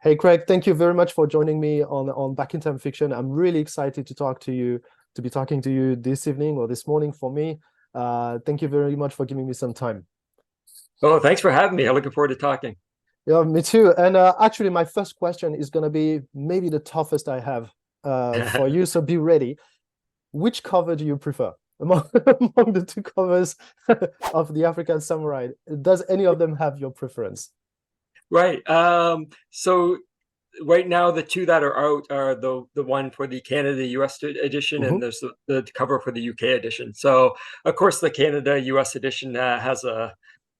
Hey, Craig, thank you very much for joining me on Back in Time Fiction. I'm really excited to talk to you, to be talking to you this evening or this morning for me. Thank you very much for giving me some time. Oh, thanks for having me. I'm looking forward to talking. Yeah, me too. And actually, my first question is going to be maybe the toughest I have for you. So be ready. Which cover do you prefer among, among the two covers of the African Samurai? Does any of them have your preference? Right. So right now the two that are out are the one for the Canada US edition, and Hmm. there's the cover for the UK edition. So of course the Canada US edition has a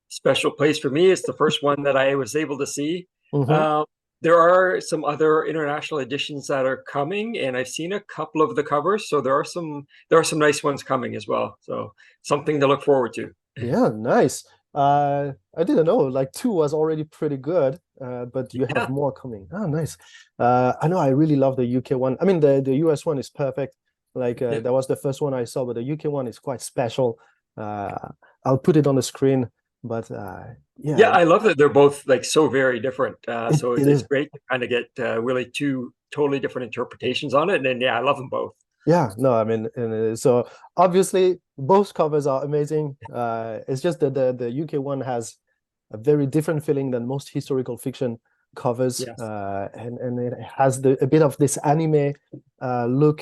special place for me. It's the first one that I was able to see. Hmm. Um, there are some other international editions that are coming, and I've seen a couple of the covers. So there are some nice ones coming as well. So something to look forward to. Yeah, nice. I didn't know, like two was already pretty good, but you have Yeah. more coming. Oh, nice. I know I really love the UK one. I mean, the US one is perfect. Like Yeah. that was the first one I saw, but the UK one is quite special. Uh, I'll put it on the screen, but Yeah, yeah, I love that they're both like so very different. So it it's is. great to kind of get really two totally different interpretations on it. And then, yeah, I love them both. Yeah, no, I mean, and, so obviously both covers are amazing. It's just that the UK one has a very different feeling than most historical fiction covers, Yes. and it has a bit of this anime look,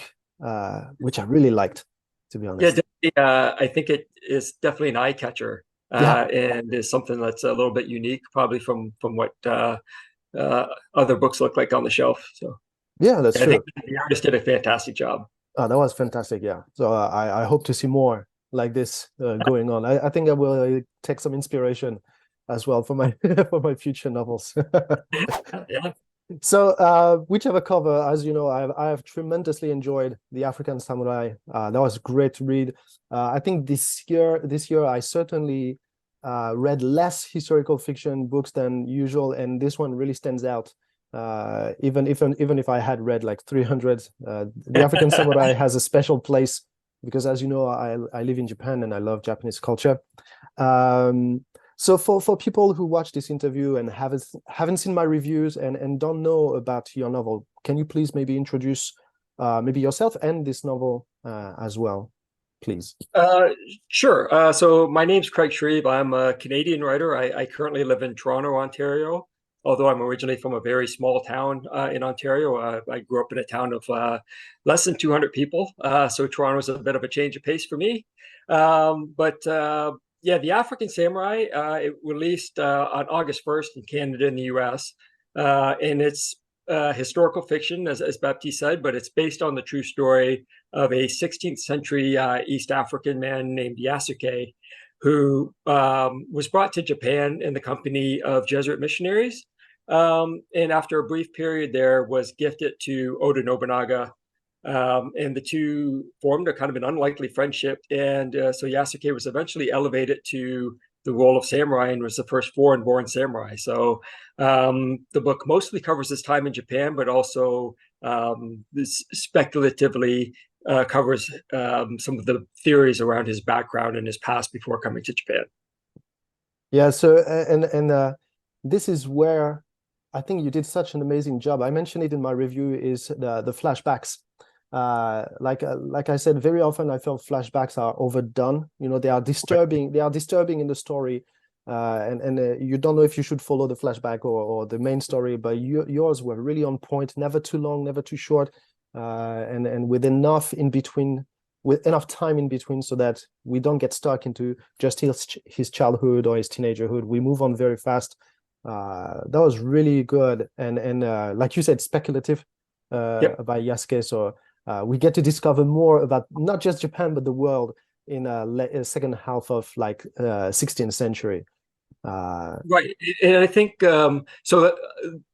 which I really liked, to be Yeah, honest. definitely, I think it is definitely an eye catcher, Yeah, and is something that's a little bit unique, probably from what uh, other books look like on the shelf. So yeah, that's yeah, I think true. the artist did a fantastic job. That was fantastic. Yeah, so I hope to see more like this going on. I think I will take some inspiration as well for my for my future novels. Yeah. So, whichever cover, as you know, I have tremendously enjoyed The African Samurai. That was a great to read. I think this year I certainly read less historical fiction books than usual, and this one really stands out. Even if I had read like 300, The African Samurai has a special place because, as you know, I live in Japan and I love Japanese culture. Um, so for people who watch this interview and haven't seen my reviews and don't know about your novel, can you please maybe introduce maybe yourself and this novel as well, please? Uh, sure. So my name's Craig Shreve. I'm a Canadian writer. I currently live in Toronto, Ontario, although I'm originally from a very small town in Ontario. I grew up in a town of less than 200 people. So Toronto's a bit of a change of pace for me. But yeah, The African Samurai, it released on August 1st in Canada and the US. And it's historical fiction, as Baptiste said, but it's based on the true story of a 16th century East African man named Yasuke, who was brought to Japan in the company of Jesuit missionaries. And after a brief period there, was gifted to Oda Nobunaga. And the two formed a kind of an unlikely friendship. And so Yasuke was eventually elevated to the role of samurai and was the first foreign-born samurai. So the book mostly covers his time in Japan, but also this speculatively covers some of the theories around his background and his past before coming to Japan. Yeah, so and this is where I think you did such an amazing job. I mentioned it in my review is the flashbacks. Like I said, very often I felt flashbacks are overdone. You know, they are disturbing. They are disturbing in the story, and you don't know if you should follow the flashback or the main story. But yours were really on point. Never too long, never too short, and with enough in between, with enough time in between, so that we don't get stuck into just his childhood or his teenagerhood. We move on very fast. That was really good, and like you said, speculative Yep. by Yasuke. So we get to discover more about not just Japan but the world in second half of like 16th century. Uh, Right. And I think so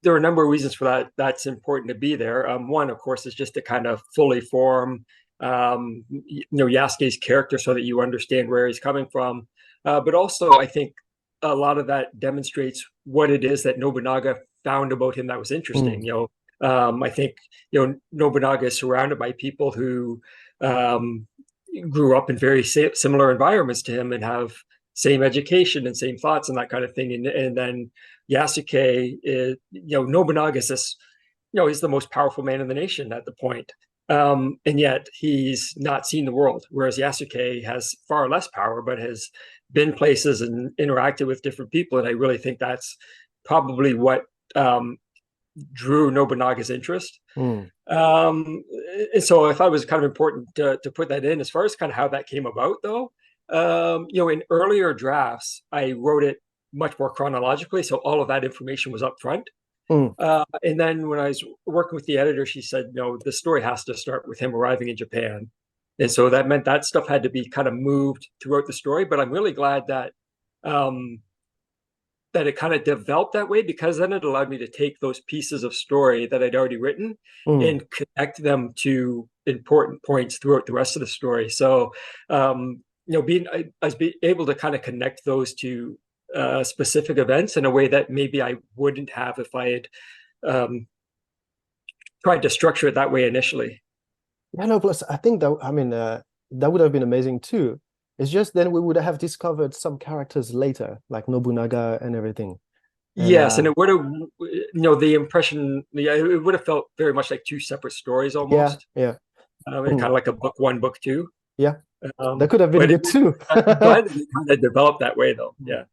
there are a number of reasons for that. That's important to be there. One, of course, is just to kind of fully form Yasuke's character so that you understand where he's coming from. But also, I think a lot of that demonstrates what it is that Nobunaga found about him that was interesting. mm, I think Nobunaga is surrounded by people who um, grew up in very similar environments to him and have same education and same thoughts and that kind of thing. And then Yasuke is, Nobunaga is this, he's the most powerful man in the nation at the point. And yet he's not seen the world, whereas Yasuke has far less power, but has been places and interacted with different people. And I really think that's probably what drew Nobunaga's interest. Mm. And so I thought it was kind of important to put that in. As far as kind of how that came about, though, in earlier drafts, I wrote it much more chronologically, so all of that information was up front. Mm. And then when I was working with the editor, she said, no, the story has to start with him arriving in Japan. And so that meant that stuff had to be kind of moved throughout the story. But I'm really glad that that it kind of developed that way, because then it allowed me to take those pieces of story that I'd already written Mm. and connect them to important points throughout the rest of the story. So, I was able to kind of connect those to specific events in a way that maybe I wouldn't have if I had tried to structure it that way initially. Yeah, no, plus I think that, I mean, that would have been amazing too. It's just then we would have discovered some characters later, like Nobunaga and everything. And Yes, and it would have, the impression, yeah, it would have felt very much like two separate stories yeah, almost, yeah, and mm, kind of like a book one, book two. yeah, that could have been But good too. I'm glad that it kind of developed that way, though. Yeah.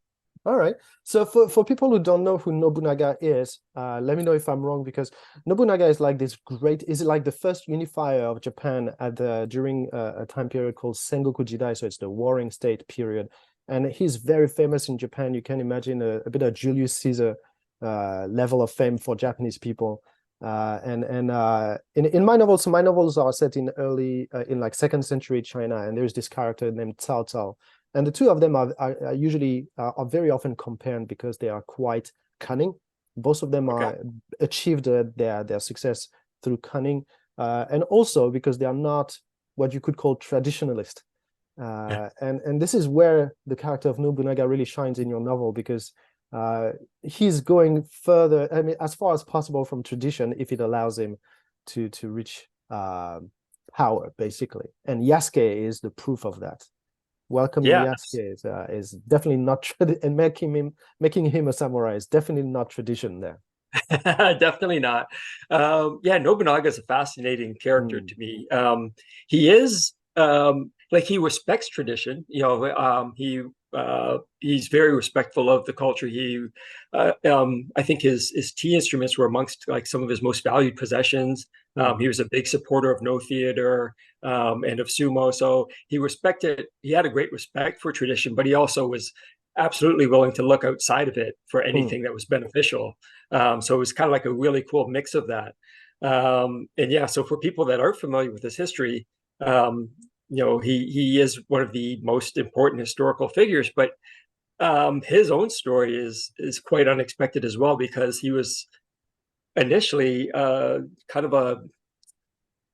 All right. So for people who don't know who Nobunaga is, let me know if I'm wrong, because Nobunaga is like this great, is like the first unifier of Japan at the during a time period called Sengoku Jidai. So it's the Warring State period. And he's very famous in Japan. You can imagine a bit of Julius Caesar level of fame for Japanese people. In my novels, so my novels are set in early in like second century China, and there's this character named Cao Cao, and the two of them are usually are very often compared because they are quite cunning. Both of them Okay. are achieved their success through cunning, and also because they are not what you could call traditionalist. And this is where the character of Nobunaga really shines in your novel, because he's going further, I mean, as far as possible from tradition, if it allows him to reach power, basically. And Yasuke is the proof of that. Welcoming Yes. Yasuke is definitely not and making him a samurai is definitely not tradition there. Definitely not. Yeah, Nobunaga is a fascinating character Mm. to me. He is like he respects tradition. He's very respectful of the culture. I think his tea instruments were amongst like some of his most valued possessions. Mm. He was a big supporter of no theater and of sumo. So he respected. He had a great respect for tradition, but he also was absolutely willing to look outside of it for Mm. anything that was beneficial. So it was kind of like a really cool mix of that. And yeah, so for people that are familiar with his history, he is one of the most important historical figures, but his own story is quite unexpected as well, because he was initially kind of a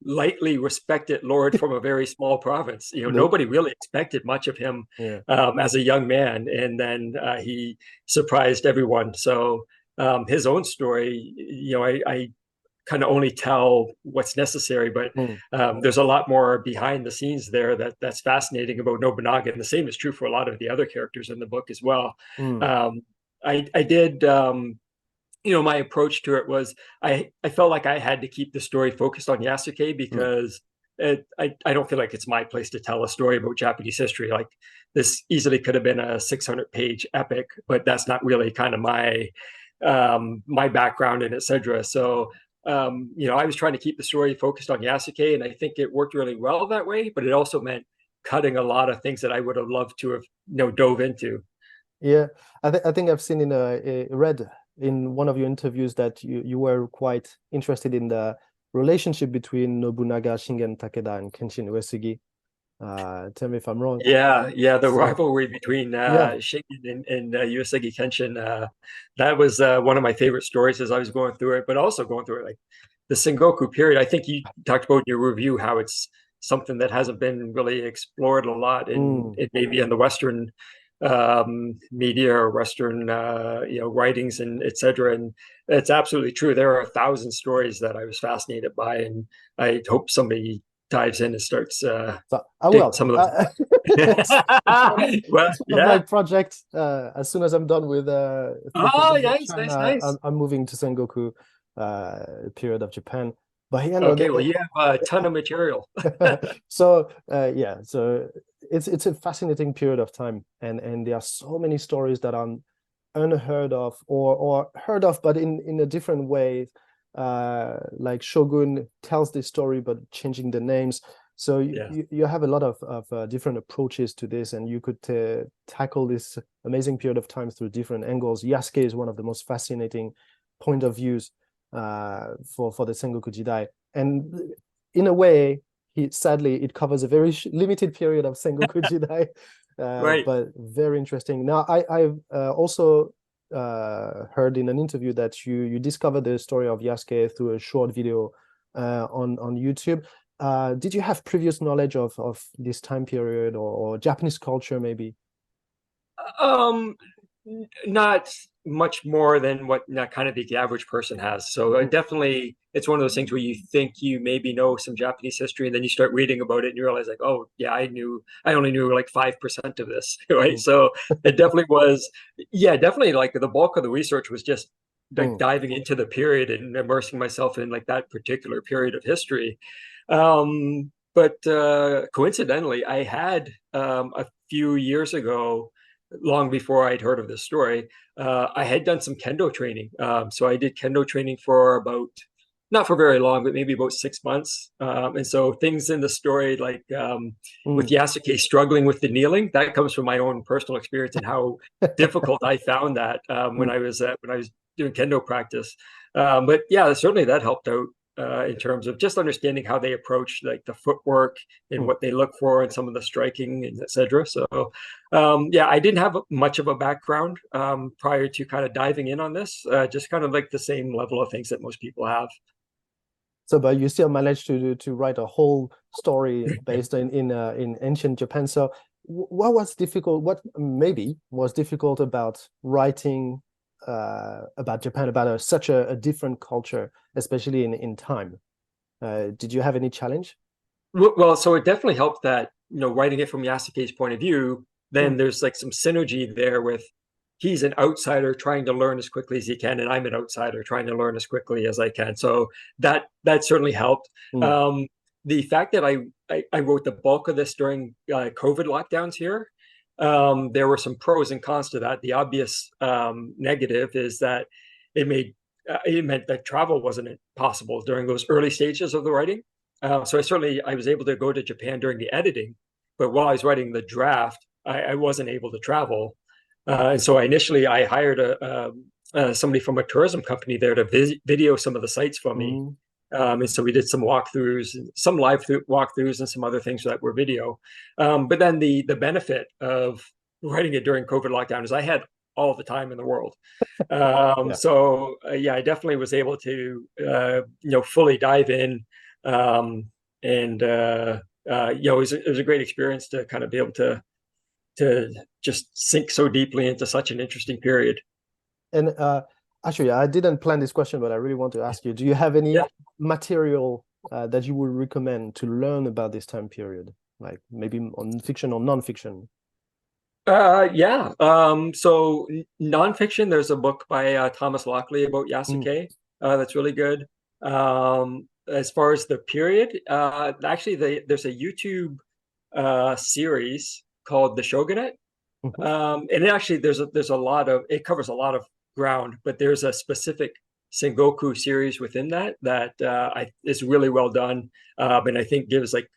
lightly respected lord from a very small province. The, Nobody really expected much of him yeah. as a young man, and then he surprised everyone. So his own story, I kind of only tell what's necessary, but Mm. there's a lot more behind the scenes there that's fascinating about Nobunaga, and the same is true for a lot of the other characters in the book as well. Mm. Um, I did my approach to it was I felt like I had to keep the story focused on Yasuke, Mm. because I don't feel like it's my place to tell a story about Japanese history. Like, this easily could have been a 600-page epic, but that's not really kind of my background and etc. So I was trying to keep the story focused on Yasuke, and I think it worked really well that way. But it also meant cutting a lot of things that I would have loved to have dove into. Yeah, I think I've seen in read in one of your interviews that you were quite interested in the relationship between Nobunaga, Shingen Takeda, and Kenshin Uesugi. Tell me if I'm wrong. Yeah, the So rivalry between yeah. Shingen and Yasuke Kenshin, that was one of my favorite stories as I was going through it, but also going through it like the Sengoku period. I think you talked about in your review how it's something that hasn't been really explored a lot in Mm. it maybe in the Western media or Western writings and etc. And it's absolutely true. There are 1,000 stories that I was fascinated by, and I hope somebody dives in and starts So I taking will. some of those. Well, It's one of my yeah. projects. As soon as I'm done with Three Oh, Kingdoms of nice, nice, China, nice. I'm moving to Sengoku period of Japan. But yeah, no, Okay, well, you have a ton of material. so yeah, so it's a fascinating period of time, and there are so many stories that are unheard of or heard of, but in a different way. Like Shogun tells this story, but changing the names. So Yeah. you have a lot of different approaches to this, and you could tackle this amazing period of time through different angles. Yasuke is one of the most fascinating point of views for the Sengoku Jidai, and in a way, sadly it covers a very limited period of Sengoku Jidai, Right. but very interesting. Now, I've also heard in an interview that you discovered the story of Yasuke through a short video on YouTube. Did you have previous knowledge of this time period or Japanese culture, maybe? Um, Not much more than what not kind of the average person has. So Mm, definitely, it's one of those things where you think you maybe know some Japanese history, and then you start reading about it, and you realize like, oh yeah, I only knew like 5% of this, right? mm, So it definitely was, yeah, definitely like the bulk of the research was just like mm, diving into the period and immersing myself in like that particular period of history. But coincidentally, I had a few years ago, long before I'd heard of this story, I had done some kendo training. So I did kendo training for about, not for very long, but maybe about 6 months. And so things in the story, like with mm, Yasuke struggling with the kneeling, that comes from my own personal experience and how difficult I found that mm, when I was doing kendo practice. But yeah, certainly that helped out in terms of just understanding how they approach like the footwork and mm. what they look for and some of the striking and etc. So yeah, I didn't have much of a background prior to kind of diving in on this, just kind of like the same level of things that most people have. So, but you still managed to write a whole story based in ancient Japan. So, what was difficult? What maybe was difficult about writing about Japan, about such a different culture, especially in time? Did you have any challenge? Well, so it definitely helped that, writing it from Yasuke's point of view, Mm, then there's like some synergy there with he's an outsider trying to learn as quickly as he can, and I'm an outsider trying to learn as quickly as I can. So that certainly helped. mm, Um, the fact that I wrote the bulk of this during COVID lockdowns here, there were some pros and cons to that. The obvious negative is that it meant that travel wasn't possible during those early stages of the writing. So I was able to go to Japan during the editing, but while I was writing the draft, I wasn't able to travel. And so I hired somebody from a tourism company there to video some of the sites for me. mm. And so we did some walkthroughs, some walkthroughs, and some other things that were video. But then the benefit of writing it during COVID lockdown is I had all the time in the world. Yeah. So yeah, I definitely was able to fully dive in, um, and it was a great experience to kind of be able to just sink so deeply into such an interesting period. And actually, I didn't plan this question, but I really want to ask you: do you have any Yeah. material that you would recommend to learn about this time period, like maybe on fiction or non-fiction? Yeah. So nonfiction, there's a book by Thomas Lockley about Mm, Yasuke that's really good. As far as the period, actually, there's a YouTube series called The Shogunate. mhm, And it actually there's a lot of it covers a lot of ground, but there's a specific Sengoku series within that is really well done, and I think gives like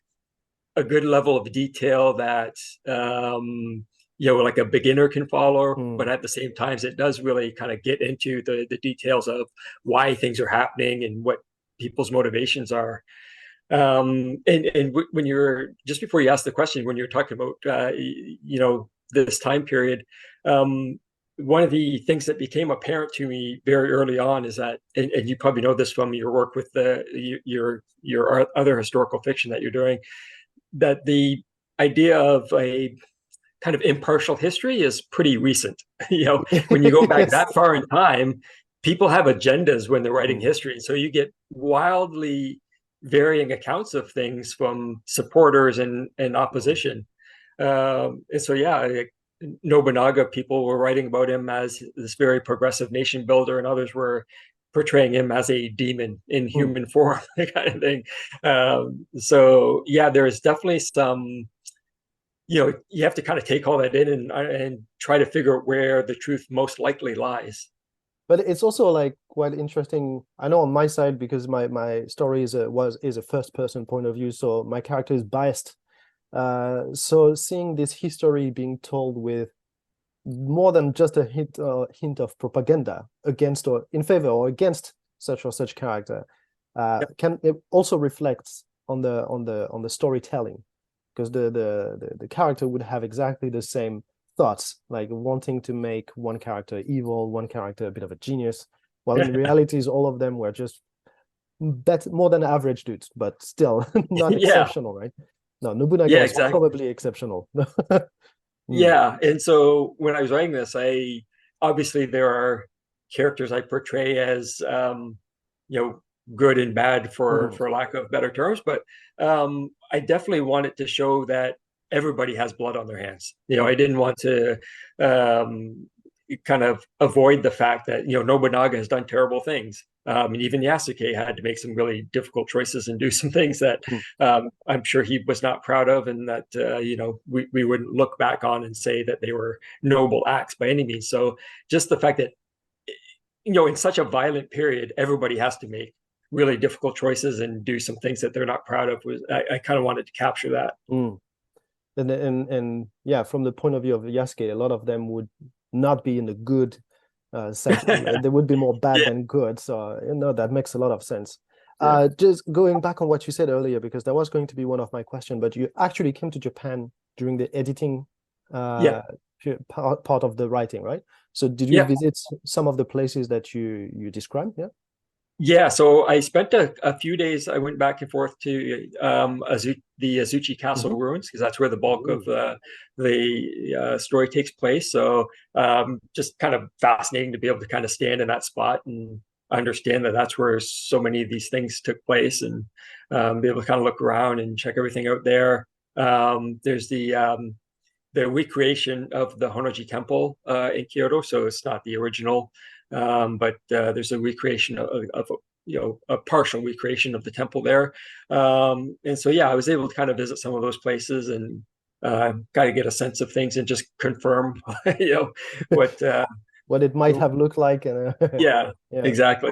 a good level of detail that like a beginner can follow, but mm. at the same time, it does really kind of get into the details of why things are happening and what people's motivations are. And when you're just before you asked the question, when you're talking about this time period, um, one of the things that became apparent to me very early on is that, and you probably know this from your work with your other historical fiction that you're doing, that the idea of a kind of impartial history is pretty recent. When you go back Yes. that far in time, people have agendas when they're writing Mm, history, so you get wildly varying accounts of things from supporters and Mm. opposition. And so, yeah, Nobunaga, people were writing about him as this very progressive nation builder, and others were portraying him as a demon in Mm. human form, kind of thing. So, yeah, there's definitely some, you have to kind of take all that in and try to figure out where the truth most likely lies. But it's also like quite interesting. I know on my side because my story is a first person point of view, so my character is biased. So seeing this history being told with more than just a hint of propaganda against or in favor or against such or such character, Yep. can it also reflects on the storytelling, because the character would have exactly the same thoughts, like wanting to make one character evil, one character a bit of a genius, while in reality all of them were just more than average dudes, but still not Yeah, exceptional, right? No, Nobunaga yeah, was exactly. probably exceptional. Mm. Yeah, and so when I was writing this, I obviously there are characters I portray as good and bad Mhm. for lack of better terms, but I definitely wanted to show that everybody has blood on their hands. I Mm. didn't want to um, kind of avoid the fact that Nobunaga has done terrible things. And even Yasuke had to make some really difficult choices and do some things that Mm. I'm sure he was not proud of, and that we wouldn't look back on and say that they were noble acts by any means. So just the fact that in such a violent period, everybody has to make really difficult choices and do some things that they're not proud of, was I kind of wanted to capture that. Mm. And yeah, from the point of view of Yasuke, a lot of them would not be in the good section. They would be more bad Yeah, than good. So that makes a lot of sense. yeah, Just going back on what you said earlier, because that was going to be one of my questions, but you actually came to Japan during the editing yeah, uh, part of the writing, right? So did you yeah. visit some of the places that you described? Yeah. Yeah, so I spent a few days. I went back and forth to the Azuchi Castle Mm-hmm. ruins, because that's where the bulk of Ooh. the story takes place. So just kind of fascinating to be able to kind of stand in that spot and understand that that's where so many of these things took place, and be able to kind of look around and check everything out there. There's the recreation of the Honnoji Temple in Kyoto. So it's not the original, but there's a recreation of a partial recreation of the temple there. And so, yeah, I was able to kind of visit some of those places and kind of get a sense of things and just confirm, what. What it might have looked like, and Yeah, yeah. exactly.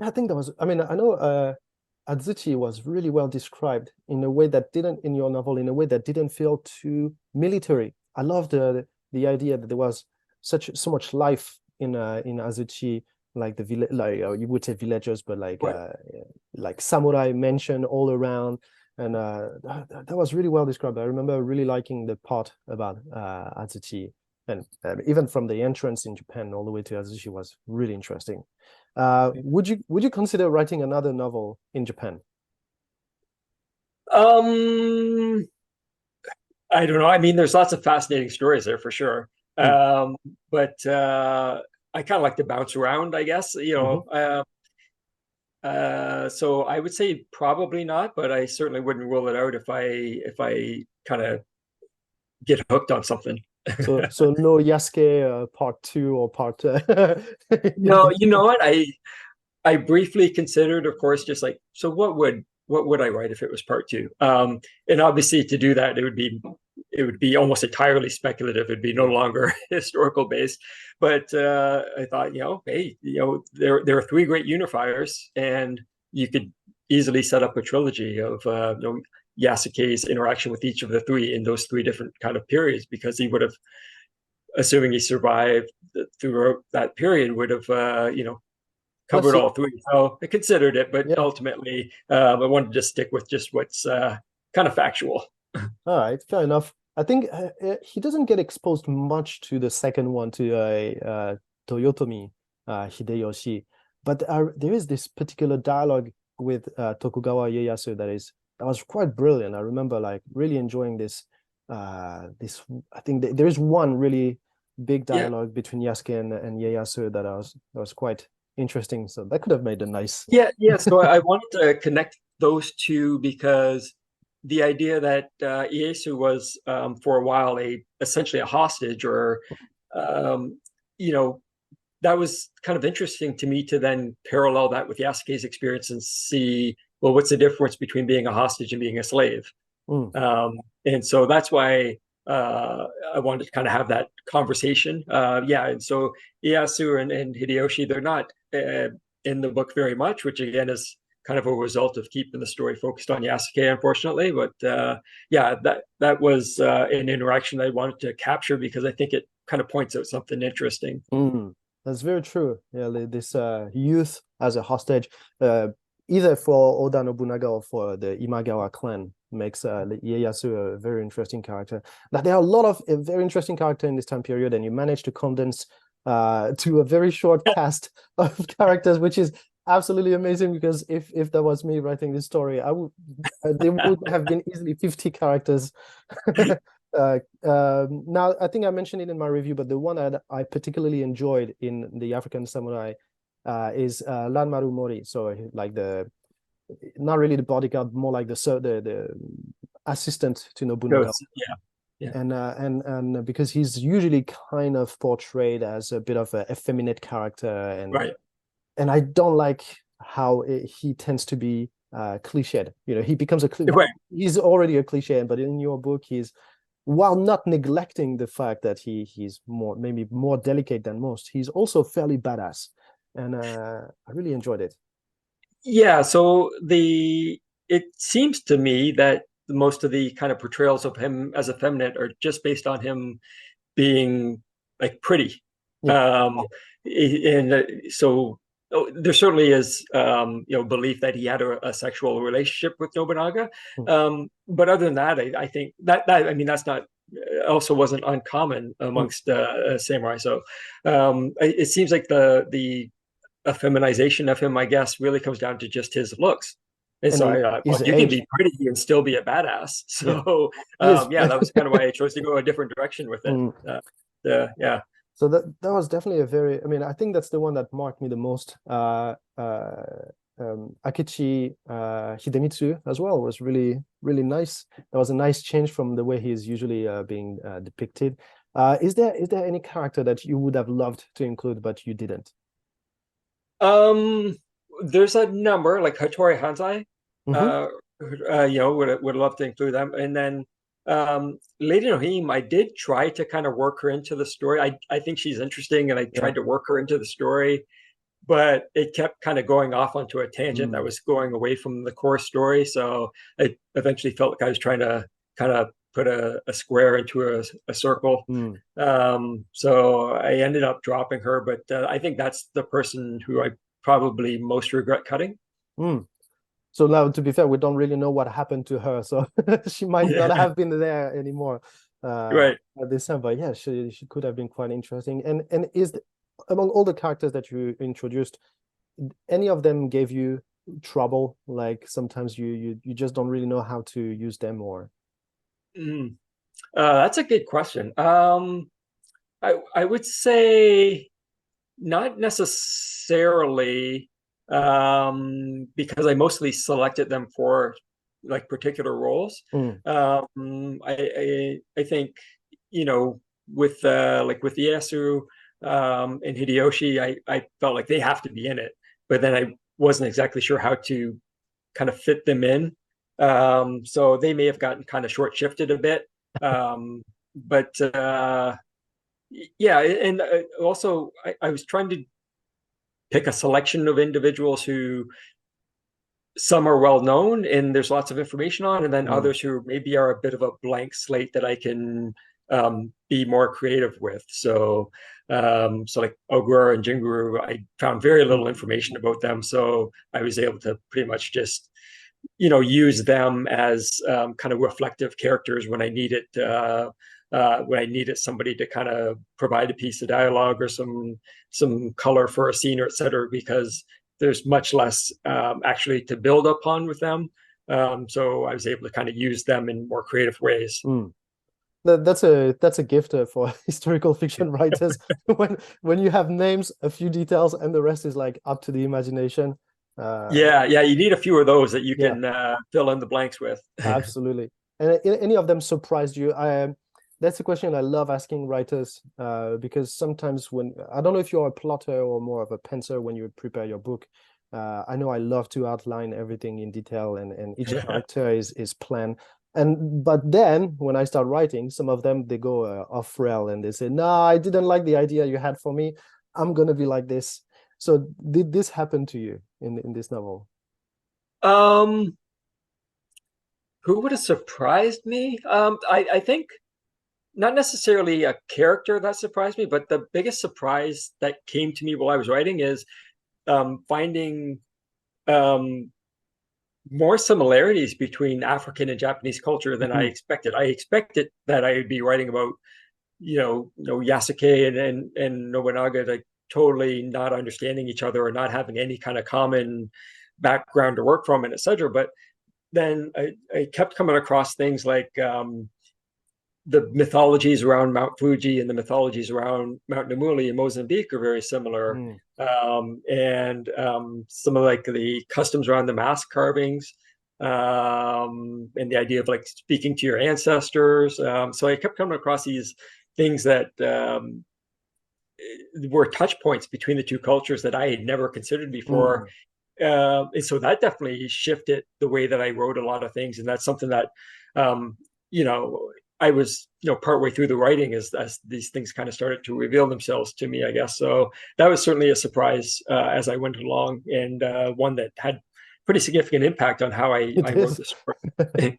I think that was, I mean, I know Adzuchi was really well described in a way that didn't, in your novel, in a way that didn't feel too military. I love the idea that there was so much life in Azuchi, like like you would say villagers, but Right. like samurai mentioned all around, and that was really well described. I remember really liking the part about Azuchi, and even from the entrance in Japan all the way to Azuchi was really interesting. Would you consider writing another novel in Japan? Um, I don't know. I mean, there's lots of fascinating stories there for sure. Mm. But I kind of like to bounce around, I guess. Hmm. So I would say probably not, but I certainly wouldn't rule it out if I kind of get hooked on something. So no Yasuke part two or part No, you know what? I briefly considered, of course, just like, so what would I write if it was part two? And obviously to do that, it would be almost entirely speculative. It'd be no Mm. longer historical based. But I thought, hey, there are three great unifiers, and you could easily set up a trilogy of Yasuke's interaction with each of the three in those three different kind of periods, because he would have, assuming he survived throughout that period, would have What's covered all three. So I considered it, but Yeah. ultimately, I wanted to stick with just what's kind of factual. All right, fair enough. I think he doesn't get exposed much to the second one, to Toyotomi Hideyoshi, but there is this particular dialogue with Tokugawa Ieyasu that was quite brilliant. I remember like really enjoying this. I think there is one really big Yeah, dialogue between Yasuke and Ieyasu that was quite interesting. So that could have made a nice. yeah, yeah. So I wanted to connect those two because the idea that Ieyasu was for a while essentially a hostage, or um, you know, that was kind of interesting to me to then parallel that with Yasuke's experience and see, well, what's the difference between being a hostage and being a slave? Mm. And so that's why I wanted to kind of have that conversation. Yeah, and so Ieyasu and Hideyoshi, they're not in the book very much, which again is kind of a result of keeping the story focused on Yasuke, unfortunately. But yeah, that was an interaction I wanted to capture because I think it kind of points out something interesting. Mm. That's very true. Yeah, this youth as a hostage, either for Oda Nobunaga or for the Imagawa clan, makes Ieyasu a very interesting character. Now, there are a lot of very interesting characters in this time period, and you managed to condense to a very short cast of characters, which is absolutely amazing. Because if that was me writing this story, I would there would have been easily 50 characters. Now, I think I mentioned it in my review, but the one that I particularly enjoyed in the African Samurai is Lanmaru Mori. So like not really the bodyguard, more like the assistant to Nobunaga. Yeah, yeah, And because he's usually kind of portrayed as a bit of an effeminate character, right. and I don't like how he tends to be cliched. He becomes Right. he's already a cliche, but in your book, while not neglecting the fact that he's maybe more delicate than most, he's also fairly badass, and I really enjoyed it. Yeah, so it seems to me that most of the kind of portrayals of him as effeminate are just based on him being like pretty. Yeah. And so there certainly is belief that he had a sexual relationship with Nobunaga. But other than that, I think that I mean that's not also wasn't uncommon amongst samurai. So it seems like the feminization of him, I guess, really comes down to just his looks. And so I thought, well, his you can age. be pretty and still be a badass. So yeah, that was kind of why I chose to go a different direction with it. Yeah. So that was definitely a very, I mean, I think that's the one that marked me the most. Akechi Hidemitsu as well was really, really nice. That was a nice change from the way he is usually being depicted. Is there any character that you would have loved to include, but you didn't? There's a number like Hattori Hanzai. Mm-hmm. Would love to include them. And then Lady Nohim, I did try to kind of work her into the story. I think she's interesting, and I tried to work her into the story, but it kept kind of going off onto a tangent that was going away from the core story. So I eventually felt like I was trying to kind of put a square into a circle. So I ended up dropping her, but I think that's the person who I probably most regret cutting. So now, to be fair, we don't really know what happened to her, so she might not have been there anymore. Right. At this time, but yeah, she could have been quite interesting. And among all the characters that you introduced, any of them gave you trouble? Like sometimes you just don't really know how to use them, or that's a good question. I would say not necessarily, because I mostly selected them for like particular roles. I think with with Ieyasu and Hideyoshi, I felt like they have to be in it, but then I wasn't exactly sure how to kind of fit them in. So they may have gotten kind of short shifted a bit. But yeah, and also I was trying to pick a selection of individuals who some are well known and there's lots of information on, and then others who maybe are a bit of a blank slate that I can be more creative with. So like Ogura and Jinguru, I found very little information about them, so I was able to pretty much just use them as kind of reflective characters when I needed somebody to kind of provide a piece of dialogue or some color for a scene, or et cetera, because there's much less actually to build upon with them. So I was able to kind of use them in more creative ways. That's a gift for historical fiction writers when you have names, a few details, and the rest is like up to the imagination. Yeah, you need a few of those that you Yeah, can fill in the blanks with. absolutely. And any of them surprised you? That's a question I love asking writers, because sometimes when I don't know if you're a plotter or more of a penciler when you prepare your book. I know I love to outline everything in detail, and each character is planned. But then when I start writing, some of them they go off rail and they say, "No, I didn't like the idea you had for me. I'm gonna be like this." So did this happen to you in this novel? Um, who would have surprised me? I think not necessarily a character that surprised me, but the biggest surprise that came to me while I was writing is finding um, more similarities between African and Japanese culture than I Mhm. expected. I expected that I would be writing about, Yasuke and Nobunaga, like totally not understanding each other or not having any kind of common background to work from, and etc. But then I kept coming across things like the mythologies around Mount Fuji and the mythologies around Mount Namuli in Mozambique are very similar. Mm. And some of like the customs around the mask carvings, and the idea of like speaking to your ancestors. So I kept coming across these things that were touch points between the two cultures that I had never considered before. Mm. And so that definitely shifted the way that I wrote a lot of things. And that's something that, um, you know, I was, partway through the writing as these things kind of started to reveal themselves to me, I guess. So that was certainly a surprise as I went along, and one that had pretty significant impact on how I It wrote is. the story.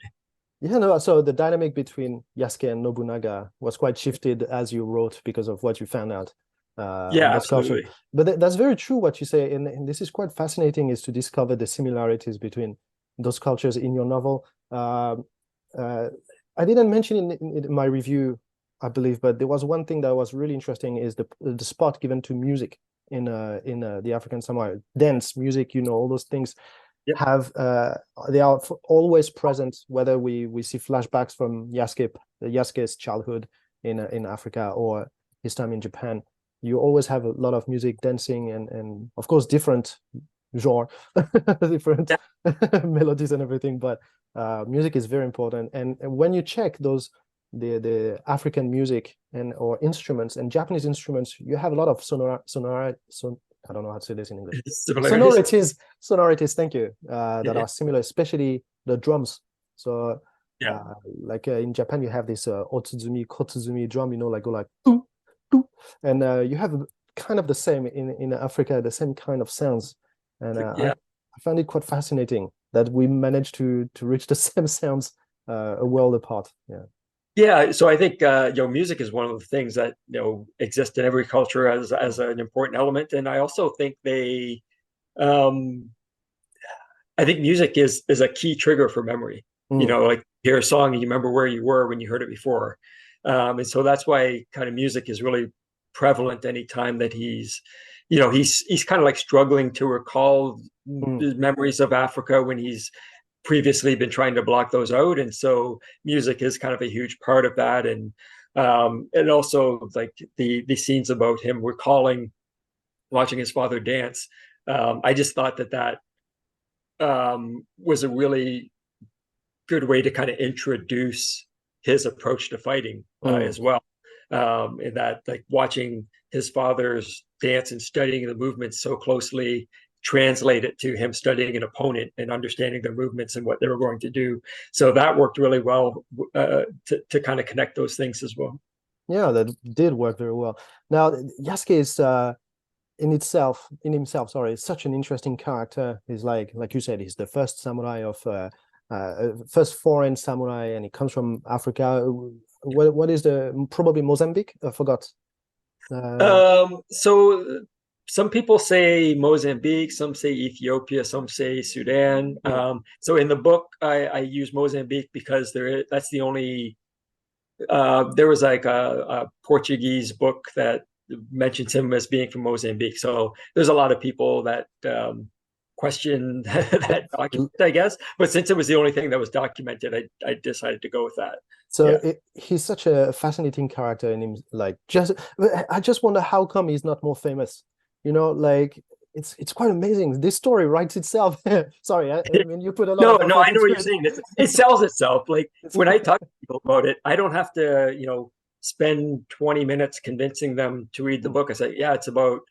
Yeah, no, so the dynamic between Yasuke and Nobunaga was quite shifted as you wrote because of what you found out on Yeah, those cultures. absolutely. But that's very true what you say, and this is quite fascinating, is to discover the similarities between those cultures in your novel. Uh, I didn't mention in my review, I believe, but there was one thing that was really interesting is the spot given to music in the African Samoa, dance music, all those things Yep. have they are always present, whether we see flashbacks from Yasuke's childhood in Africa or his time in Japan. You always have a lot of music, dancing, and of course different genre, different Yeah. melodies and everything. But music is very important. And when you check the African music and or instruments and Japanese instruments, you have a lot of I don't know how to say this in English. Similarities. Sonorities, thank you, that Yeah. are similar, especially the drums. So, Yeah. like in Japan, you have this otsuzumi, kotsuzumi drum, like go like doo, doo. And you have kind of the same in Africa, the same kind of sounds. And Yeah. I found it quite fascinating that we managed to reach the same sounds a world apart. Yeah. Yeah, so I think music is one of the things that exist in every culture as an important element, and I also think um, I think music is a key trigger for memory. Mm, Like you hear a song and you remember where you were when you heard it before, and so that's why kind of music is really prevalent anytime that he's kind of like struggling to recall mm, the memories of Africa when he's previously been trying to block those out, and so music is kind of a huge part of that. And also like the scenes about him recalling watching his father dance. I just thought that was a really good way to kind of introduce his approach to fighting mm. as well. In that, like watching his father's dance and studying the movements so closely translate it to him studying an opponent and understanding their movements and what they were going to do. So that worked really well to kind of connect those things as well. Yeah, that did work very well. Now, Yasuke is in himself, sorry, is such an interesting character. He's like you said, he's the first samurai of first foreign samurai, and he comes from Africa. What is the probably Mozambique? I forgot. So some people say Mozambique, some say Ethiopia, some say Sudan. Hmm. So in the book, I use Mozambique because that's the only there was like a Portuguese book that mentions him as being from Mozambique. So there's a lot of people that question that document, I guess. But since it was the only thing that was documented, I decided to go with that. So Yeah. he's such a fascinating character in him. Like, I just wonder how come he's not more famous. Like it's quite amazing. This story writes itself. Sorry, I mean you put a lot No, of no, effort I know into what you're it. saying. It sells itself. Like It's when I talk to people about it, I don't have to, spend 20 minutes convincing them to read the Mm. book. I say, yeah, it's about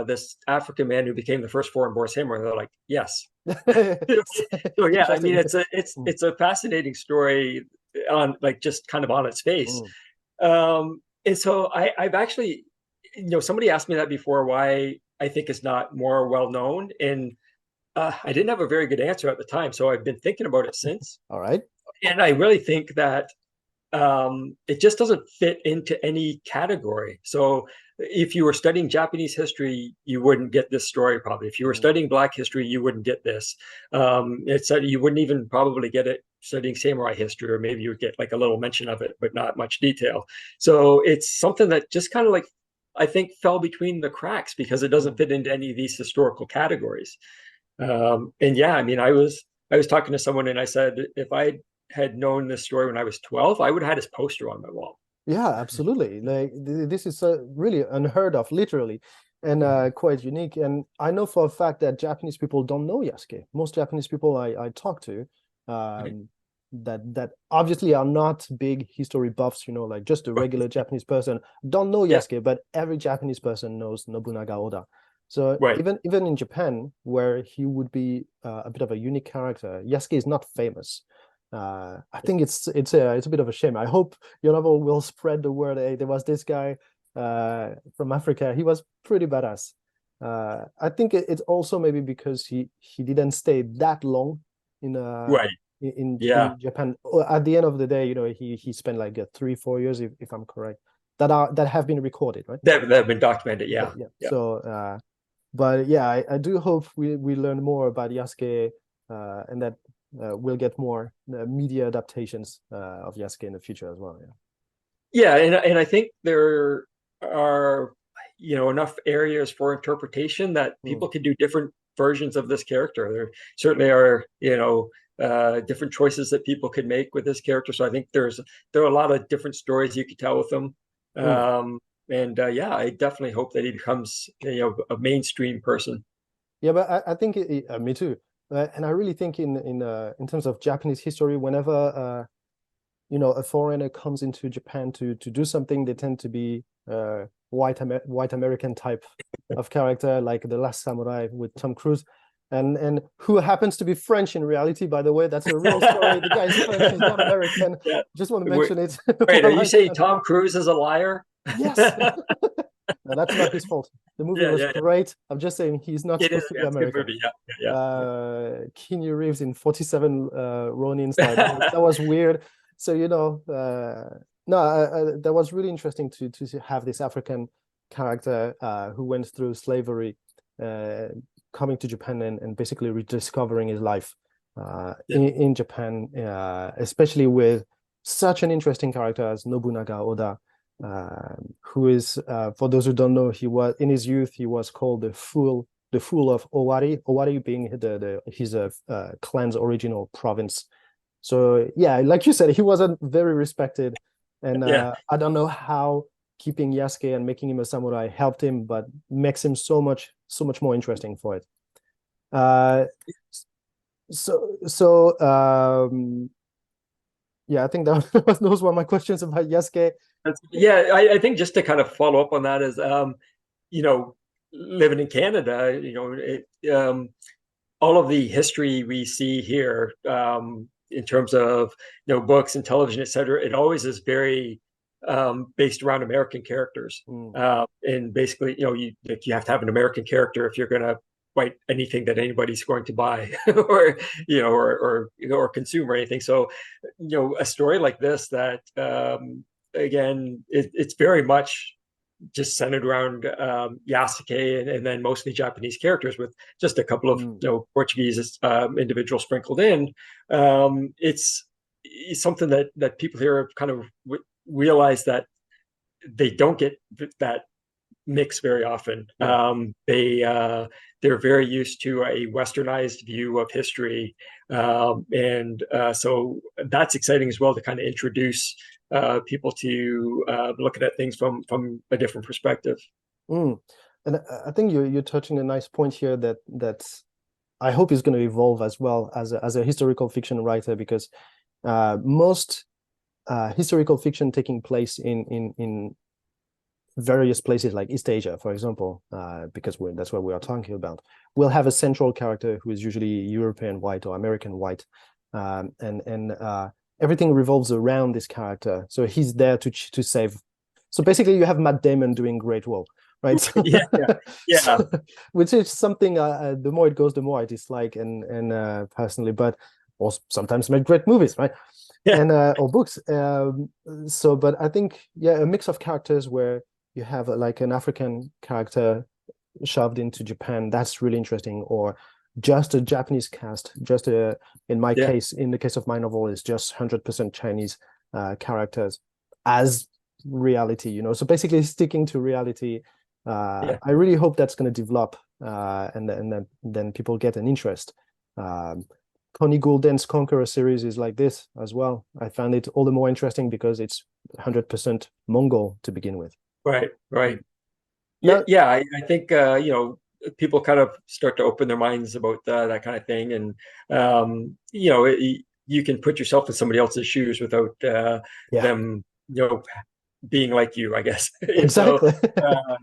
this African man who became the first foreign-born samurai. And they're like, yes. So yeah, I mean, Interesting. Mm, it's a fascinating story on like just kind of on its face. mm. And so I've actually, somebody asked me that before, why I think it's not more well known, and I didn't have a very good answer at the time. So I've been thinking about it since, All right. and I really think that it just doesn't fit into any category. So if you were studying Japanese history, you wouldn't get this story probably. If you were Mm, studying Black history, you wouldn't get this. You wouldn't even probably get it studying samurai history, or maybe you would get like a little mention of it, but not much detail. So it's something that just kind of like I think fell between the cracks because it doesn't mm. fit into any of these historical categories. And yeah, I mean, I was talking to someone and I said if I had known this story when I was 12, I would have had his poster on my wall. Yeah, absolutely. Like this is really unheard of, literally, and Mhm. quite unique. And I know for a fact that Japanese people don't know Yasuke. Most Japanese people I talk to, Mhm. um, that obviously are not big history buffs, like just a regular Japanese person don't know Yeah, Yasuke, but every Japanese person knows Nobunaga Oda. So right. even in Japan, where he would be a bit of a unique character, Yasuke is not famous. I think it's a bit of a shame. I hope your novel will spread the word. Hey, there was this guy from Africa. He was pretty badass. I think it's also maybe because he didn't stay that long in Right. Yeah. in Japan. At the end of the day, he spent like 3-4 years, if I'm correct, that have been recorded, right? That have been documented. Yeah, Yeah. yeah. Yeah. So, but yeah, I do hope we learn more about Yasuke, and that we'll get more media adaptations of Yasuke in the future as well. Yeah. Yeah. And I think there are, enough areas for interpretation that Mm, people can do different versions of this character. There certainly are, different choices that people could make with this character. So I think there are a lot of different stories you could tell with them. mm. Um, and yeah, I definitely hope that he becomes, a mainstream person. Yeah, but I think me too. And I really think in terms of Japanese history, whenever a foreigner comes into Japan to do something, they tend to be white American type of character, like The Last Samurai with Tom Cruise, and who happens to be French in reality, by the way. That's a real story. The guy is French, he's not American. Yeah. Just want to Wait, mention it wait, are while you I saying can. Tom Cruise is a liar? Yes. No, that's not his fault. The movie Yeah, was yeah, yeah. great. I'm just saying he's not It is. supposed to be Yeah, it's a good American. movie. Yeah, yeah, yeah. Keanu Reeves in 47 Ronins, like that was weird. So no, that was really interesting to have this African character who went through slavery, uh, coming to Japan and basically rediscovering his life Yeah, in Japan, especially with such an interesting character as Nobunaga Oda, who is, for those who don't know, he was in his youth he was called the fool of Owari. Owari being his clan's original province. So yeah, like you said, he wasn't very respected, and yeah. I don't know how keeping Yasuke and making him a samurai helped him, but makes him so much more interesting for it. Uh, so yeah, I think that those were my questions about Yasuke. Yeah, I think just to kind of follow up on that is, you know, living in Canada, all of the history we see here, in terms of, books and television, et cetera, it always is very based around American characters. Mm, And basically, you have to have an American character if you're going to write anything that anybody's going to buy or or consume or anything. So, a story like this that, again, it's very much just centered around Yasuke and then mostly Japanese characters with just a couple of mm, Portuguese individuals sprinkled in. It's something that people here have kind of realized that they don't get that mix very often. yeah. They're very used to a westernized view of history, and so that's exciting as well to kind of introduce people to looking at things from a different perspective. Mm. And I think you're touching a nice point here that I hope is going to evolve as well as a historical fiction writer, because most historical fiction taking place in various places like East Asia, for example, because that's what we are talking about, will have a central character who is usually European white or American white, and everything revolves around this character. So he's there to save. So basically, you have Matt Damon doing Great Wall, right? Yeah, yeah, So, which is something the more it goes, the more I dislike, and personally, but also sometimes make great movies, right? yeah, And or books. So, but I think a mix of characters where you have like an African character shoved into Japan. That's really interesting. Or just a Japanese cast. Just in my yeah, case, in the case of my novel, is just 100% Chinese characters as reality. So basically sticking to reality. yeah. I really hope that's going to develop, and then people get an interest. Connie Goulden's Conqueror series is like this as well. I found it all the more interesting because it's 100% Mongol to begin with. Right, right. Yeah, Now, yeah. I think people kind of start to open their minds about that kind of thing, and you can put yourself in somebody else's shoes without yeah, them, being like you, I guess. And so, exactly. uh,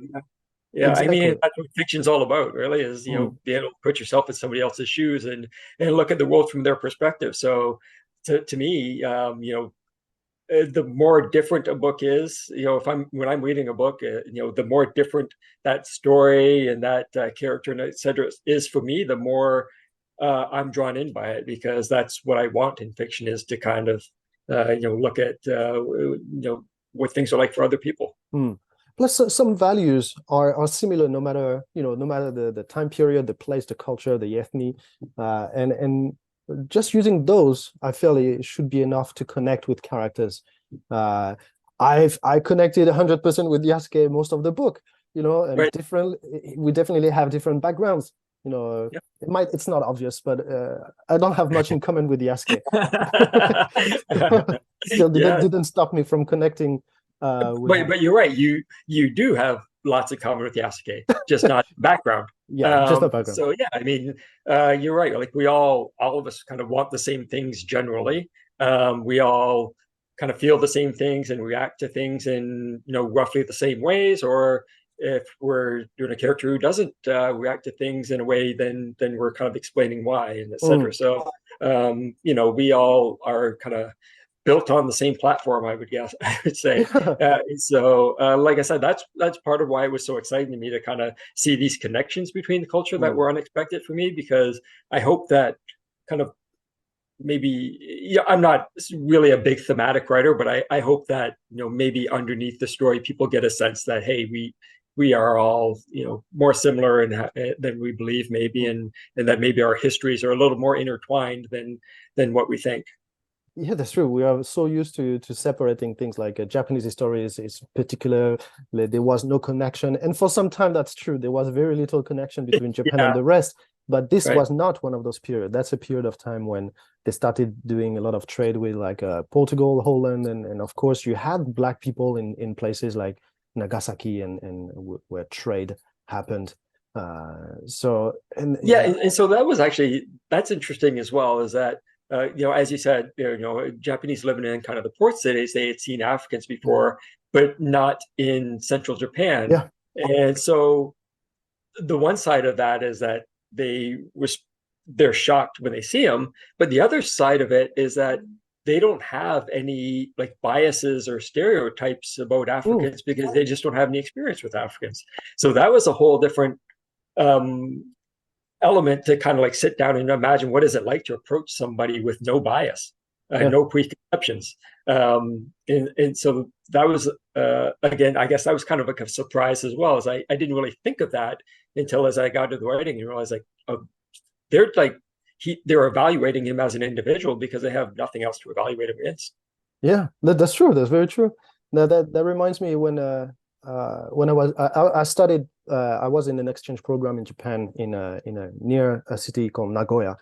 yeah, I mean, Exactly. that's what fiction's all about, really, is Mm. being able to put yourself in somebody else's shoes and look at the world from their perspective. So, to me, the more different a book is, if when I'm reading a book, the more different that story and that character and etc. is for me, the more I'm drawn in by it, because that's what I want in fiction, is to kind of look at what things are like for other people. Mm. Plus, some values are similar no matter no matter the time period, the place, the culture, the ethnic, and just using those, I feel it should be enough to connect with characters. Uh, I connected 100% with Yasuke most of the book, and Right. different. We definitely have different backgrounds. Yeah. It's not obvious, but I don't have much in common with Yasuke. Still didn't Yeah. didn't stop me from connecting with him. But you're right. You do have lots in common with Yasuke, just not background. Yeah, just a background. So yeah, I mean, you're right. Like, all of us kind of want the same things generally. We all kind of feel the same things and react to things in roughly the same ways. Or if we're doing a character who doesn't react to things in a way, then we're kind of explaining why, and etc. Mm. So we all are kind of built on the same platform, I would guess. I would say. Like I said, that's part of why it was so exciting to me to kind of see these connections between the culture that Mm. were unexpected for me, because I hope that kind of maybe, yeah, I'm not really a big thematic writer, but I hope that maybe underneath the story people get a sense that, hey, we are all more similar than we believe, maybe, Mm. and that maybe our histories are a little more intertwined than what we think. Yeah, that's true. We are so used to separating things like Japanese history is particular. There was no connection, and for some time that's true. There was very little connection between Japan and Yeah, the rest. But this right. was not one of those periods. That's a period of time when they started doing a lot of trade with like Portugal, Holland, and of course you had black people in places like Nagasaki and where trade happened. So and Yeah, yeah, and so that's interesting as well, is that as you said, Japanese living in kind of the port cities, they had seen Africans before, but not in central Japan. yeah, And so the one side of that is that they're shocked when they see them, but the other side of it is that they don't have any like biases or stereotypes about mm, Africans, because they just don't have any experience with Africans. So that was a whole different um, element to kind of like sit down and imagine what is it like to approach somebody with no bias, yeah. no preconceptions. And so that was, again, I guess that was kind of like a surprise as well, as I didn't really think of that until as I got to the writing and realized, like, oh, they're like, they're evaluating him as an individual because they have nothing else to evaluate him against. Yeah, that's true. That's very true. Now that reminds me when I studied I was in an exchange program in Japan in a near a city called Nagoya,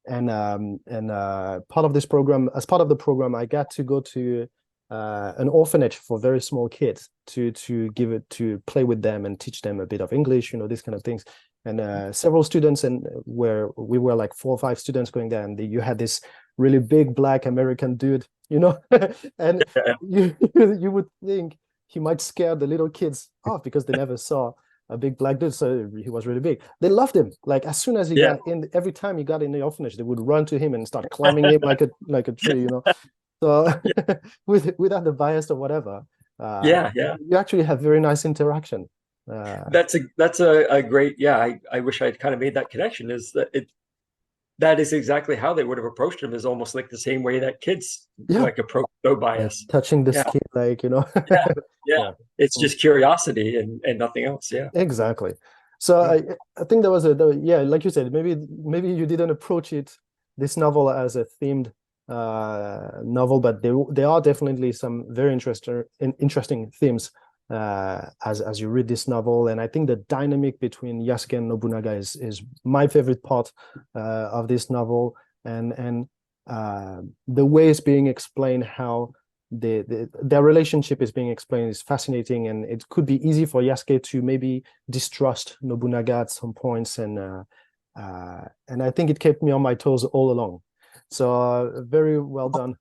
and part of this program, as part of the program, I got to go to an orphanage for very small kids to give it to play with them and teach them a bit of English, these kind of things. And several students, and where we were like 4 or 5 students going there, and you had this really big black American dude, and you would think he might scare the little kids off because they never saw a big black dude, so he was really big. They loved him. Like as soon as he Yeah. got in, every time he got in the orphanage, they would run to him and start climbing him like a tree. So without the bias or whatever, Yeah, yeah. you actually have very nice interaction. That's a great, yeah. I wish I'd kind of made that connection. Is that that is exactly how they would have approached him, is almost like the same way that kids Yeah, like approach no like bias. touching the Yeah, skin, like yeah, yeah. yeah. It's Mm. just curiosity and nothing else. Yeah. Exactly. So Mm. I think yeah, like you said, maybe you didn't approach this novel as a themed novel, but there are definitely some very interesting themes as you read this novel. And I think the dynamic between Yasuke and Nobunaga is my favorite part of this novel, and the way it's being explained, how their relationship is being explained, is fascinating. And it could be easy for Yasuke to maybe distrust Nobunaga at some points, and I think it kept me on my toes all along. So very well done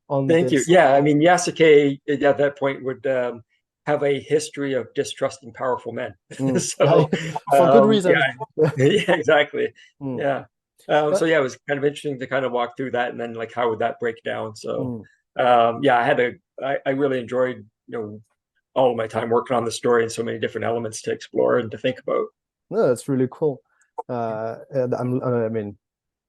on Thank you. this. Yeah, I mean, Yasuke at that point would have a history of distrusting powerful men. So, For good yeah, reason. yeah, exactly. Mm. Yeah. So yeah, it was kind of interesting to kind of walk through that, and then like how would that break down? So, Mm. yeah, I really enjoyed all of my time working on the story and so many different elements to explore and to think about. No, that's really cool. And I mean,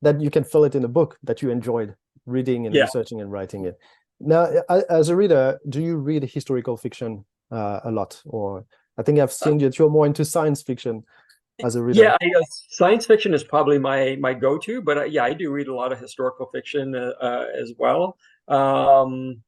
that you can fill it in a book that you enjoyed reading and Yeah. researching and writing it. Now, as a reader, do you read historical fiction a lot? Or I think I've seen that you're more into science fiction as a reader. Yeah, science fiction is probably my go-to, but yeah, I do read a lot of historical fiction as well. Um,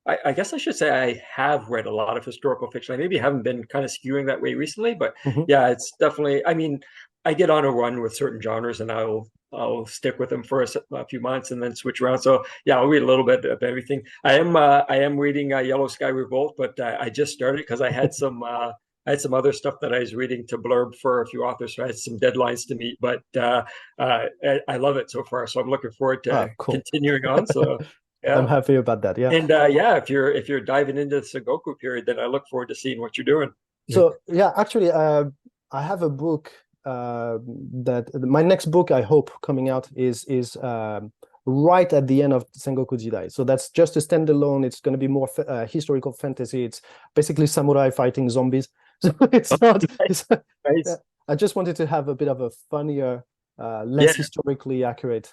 I guess I should say I have read a lot of historical fiction. I maybe haven't been kind of skewing that way recently, but Mhm. yeah, it's definitely. I mean, I get on a run with certain genres, and I'll stick with them for a few months and then switch around. So yeah, I'll read a little bit of everything. I am reading Yellow Sky Revolt, but I just started because I had some other stuff that I was reading to blurb for a few authors, so I had some deadlines to meet. But I love it so far, so I'm looking forward to Ah, cool. continuing on. So I'm yeah. happy about that. Yeah. And yeah, if you're diving into the Sengoku period, then I look forward to seeing what you're doing. So yeah, actually, I have a book that my next book I hope coming out is right at the end of Sengoku Jidai. So that's just a standalone. It's going to be more historical fantasy. It's basically samurai fighting zombies. So it's not. It's, Nice. I just wanted to have a bit of a funnier, Yeah, less historically accurate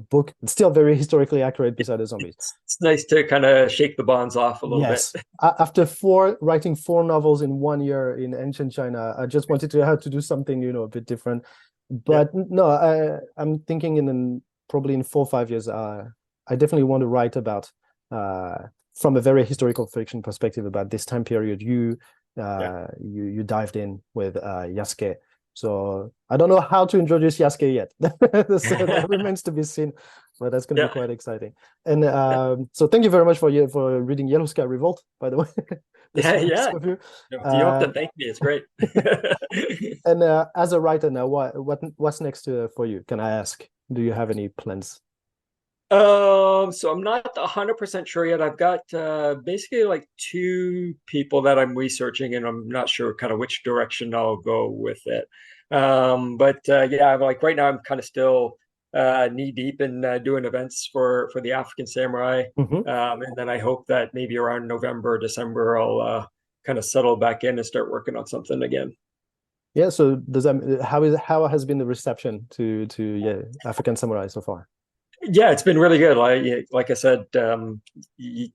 book. It's still very historically accurate beside the zombies. it's nice to kind of shake the bonds off a little bit. Yes. After writing 4 novels in 1 year in ancient China, I just wanted to have to do something, a bit different. Yeah, But no, I'm thinking probably in 4 or 5 years, I definitely want to write about from a very historical fiction perspective about this time period yeah, you dived in with Yasuke. So I don't know how to introduce Yasuke yet. So that remains to be seen, but that's going to be yeah, quite exciting. And so thank you very much for reading Yellow Sky Revolt, by the way. This yeah, nice yeah. review. No, you don't have Uh, to thank me. It's great. and as a writer now, what's next for you? Can I ask? Do you have any plans? So I'm not 100% sure yet. I've got basically like two people that I'm researching, and I'm not sure kind of which direction I'll go with it. But yeah, like right now I'm kind of still knee deep in doing events for the African Samurai, Mhm. and then I hope that maybe around November, December, I'll kind of settle back in and start working on something again. Yeah. So how has been the reception to yeah African Samurai so far? Yeah, it's been really good. Like I said, you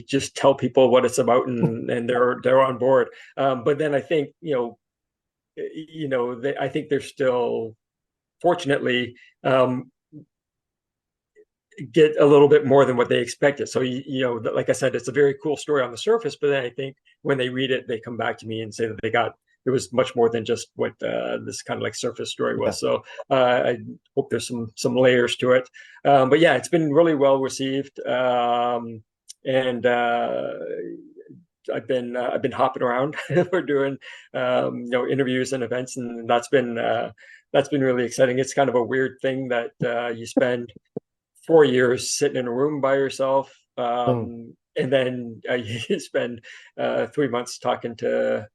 just tell people what it's about, and they're on board. But then I think I think they're still fortunately get a little bit more than what they expected. So like I said, it's a very cool story on the surface, but then I think when they read it, they come back to me and say that they got it was much more than just what this kind of like surface story was. Yeah. So I hope there's some layers to it. But yeah, it's been really well received. And I've been hopping around. We're doing interviews and events, and that's been really exciting. It's kind of a weird thing that you spend 4 years sitting in a room by yourself, and then you spend 3 months talking to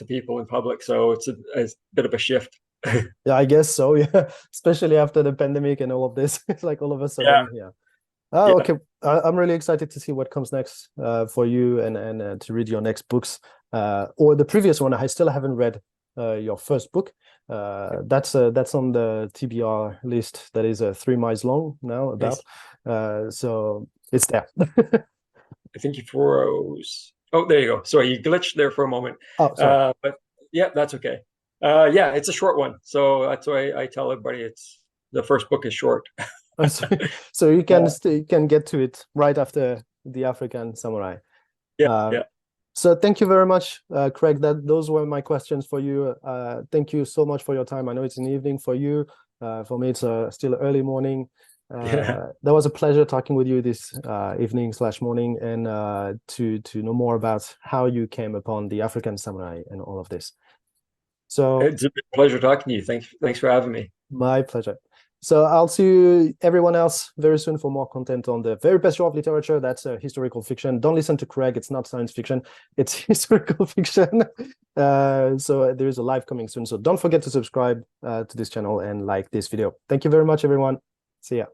people in public. So it's a bit of a shift. Yeah, I guess so. Yeah, especially after the pandemic and all of this. It's like all of a Yeah, sudden, yeah. Oh, yeah, okay. I'm really excited to see what comes next for you and to read your next books. Or the previous one. I still haven't read your first book. That's on the TBR list. That is 3 miles long now. About so it's there. I think you froze. Oh, there you go. Sorry, you glitched there for a moment. Oh, sorry. But yeah, that's okay. Yeah, it's a short one. So that's why I tell everybody it's the first book is short. So you can get to it right after the African Samurai. Yeah, yeah. So thank you very much, Craig. Those were my questions for you. Thank you so much for your time. I know it's an evening for you. For me, it's still early morning. Yeah. That was a pleasure talking with you this evening/morning, and to know more about how you came upon the African Samurai and all of this. So It's a pleasure talking to you. Thanks for having me. my pleasure. So I'll see everyone else very soon for more content on the very best genre of literature. That's historical fiction. Don't listen to Craig. It's not science fiction. It's historical fiction. So there is a live coming soon. So don't forget to subscribe to this channel and like this video. Thank you very much, everyone. See ya.